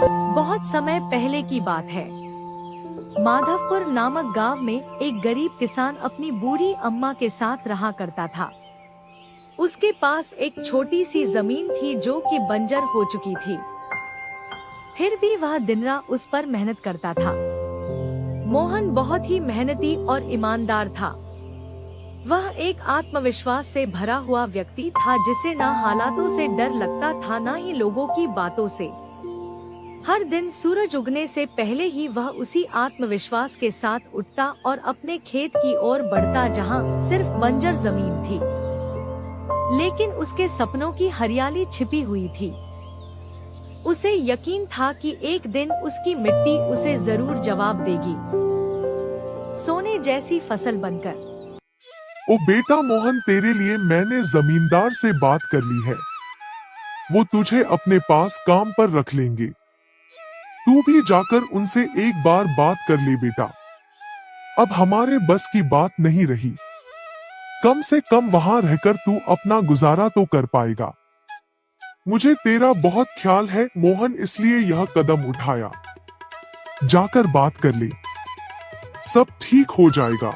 बहुत समय पहले की बात है। माधवपुर नामक गांव में एक गरीब किसान अपनी बूढ़ी अम्मा के साथ रहा करता था। उसके पास एक छोटी सी जमीन थी जो कि बंजर हो चुकी थी। फिर भी वह दिन रात उस पर मेहनत करता था। मोहन बहुत ही मेहनती और ईमानदार था। वह एक आत्मविश्वास से भरा हुआ व्यक्ति था जिसे न हालातों से डर लगता था न ही लोगों की बातों से। हर दिन सूरज उगने से पहले ही वह उसी आत्मविश्वास के साथ उठता और अपने खेत की ओर बढ़ता जहां सिर्फ बंजर जमीन थी, लेकिन उसके सपनों की हरियाली छिपी हुई थी। उसे यकीन था कि एक दिन उसकी मिट्टी उसे जरूर जवाब देगी, सोने जैसी फसल बनकर। ओ बेटा मोहन, तेरे लिए मैंने जमींदार से बात कर ली है। वो तुझे अपने पास काम पर रख लेंगे। तू भी जाकर उनसे एक बार बात कर ले बेटा। अब हमारे बस की बात नहीं रही। कम से कम वहां रहकर तू अपना गुजारा तो कर पाएगा। मुझे तेरा बहुत ख्याल है मोहन, इसलिए यह कदम उठाया। जाकर बात कर ले, सब ठीक हो जाएगा।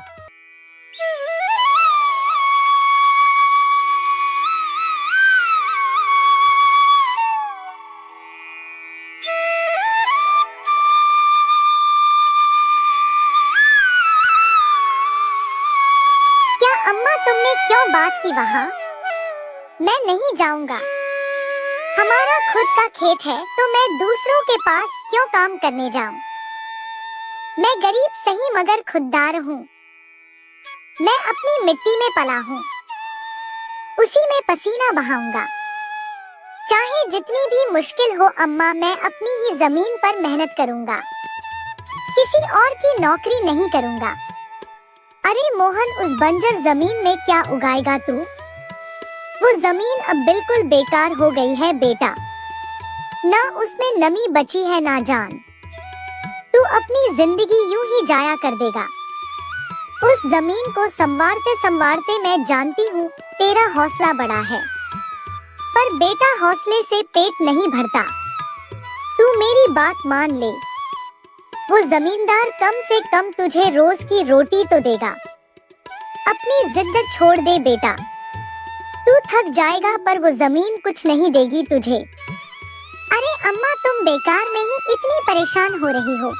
अम्मा, तुमने क्यों बात की वहाँ? मैं नहीं जाऊंगा। हमारा खुद का खेत है तो मैं दूसरों के पास क्यों काम करने जाऊं? मैं गरीब सही मगर खुददार हूँ। मैं अपनी मिट्टी में पला हूँ, उसी में पसीना बहाऊंगा। चाहे जितनी भी मुश्किल हो अम्मा, मैं अपनी ही जमीन पर मेहनत करूंगा। किसी और की नौकरी नहीं करूंगा। अरे मोहन, उस बंजर जमीन में क्या उगाएगा तू? वो जमीन अब बिल्कुल बेकार हो गई है बेटा। ना उसमें नमी बची है ना जान। तू अपनी जिंदगी यूं ही जाया कर देगा। उस जमीन को संवारते संवारते मैं जानती हूँ तेरा हौसला बड़ा है, पर बेटा हौसले से पेट नहीं भरता। तू मेरी बात मान ले। वो जमींदार कम से कम तुझे रोज की रोटी तो देगा। अपनी जिद छोड़ दे बेटा। तू थक जाएगा पर वो जमीन कुछ नहीं देगी तुझे। अरे अम्मा, तुम बेकार में ही इतनी परेशान हो रही हो।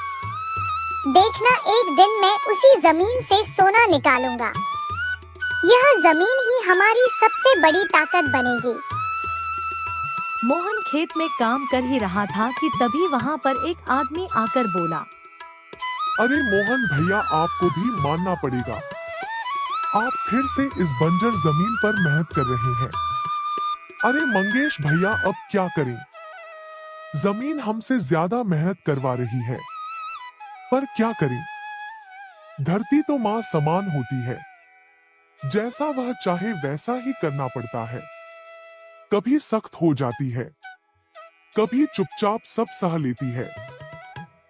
देखना, एक दिन मैं उसी जमीन से सोना निकालूंगा। यह जमीन ही हमारी सबसे बड़ी ताकत बनेगी। मोहन खेत में काम कर ही रहा था कि तभी वहाँ पर एक आदमी आकर बोला, अरे मोहन भैया, आपको भी मानना पड़ेगा। आप फिर से इस बंजर जमीन पर मेहनत कर रहे हैं। अरे मंगेश भैया, अब क्या करें? जमीन हमसे ज्यादा मेहनत करवा रही है, पर क्या करें? धरती तो माँ समान होती है। जैसा वह चाहे वैसा ही करना पड़ता है। कभी सख्त हो जाती है, कभी चुपचाप सब सह लेती है,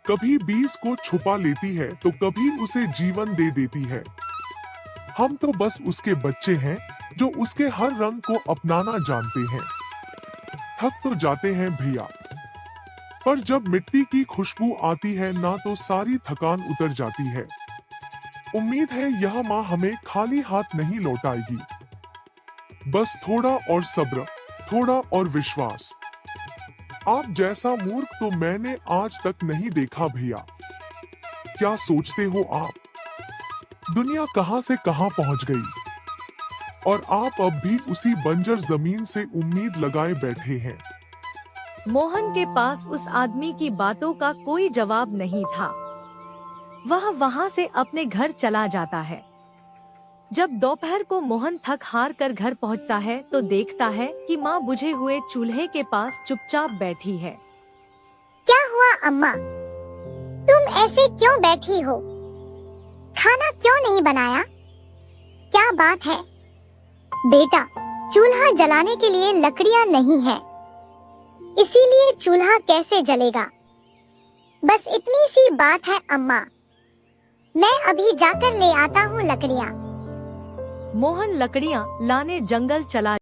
कभी बीज को छुपा लेती है तो कभी उसे जीवन दे देती है। हम तो बस उसके बच्चे हैं जो उसके हर रंग को अपनाना जानते हैं। थक तो जाते हैं भैया, पर जब मिट्टी की खुशबू आती है ना तो सारी थकान उतर जाती है। उम्मीद है यह माँ हमें खाली हाथ नहीं लौटाएगी। बस थोड़ा और सब्र, थोड़ा और विश्वास। आप जैसा मूर्ख तो मैंने आज तक नहीं देखा भैया। क्या सोचते हो आप? दुनिया कहां से कहां पहुंच गई और आप अब भी उसी बंजर जमीन से उम्मीद लगाए बैठे हैं। मोहन के पास उस आदमी की बातों का कोई जवाब नहीं था। वह वहां से अपने घर चला जाता है। जब दोपहर को मोहन थक हार कर घर पहुंचता है तो देखता है कि माँ बुझे हुए चूल्हे के पास चुपचाप बैठी है। क्या हुआ अम्मा? तुम ऐसे क्यों बैठी हो? खाना क्यों नहीं बनाया? क्या बात है? बेटा, चूल्हा जलाने के लिए लकड़ियाँ नहीं है, इसीलिए चूल्हा कैसे जलेगा? बस इतनी सी बात है अम्मा। मैं अभी जाकर ले आता हूँ लकड़ियाँ। मोहन लकड़ियाँ लाने जंगल चला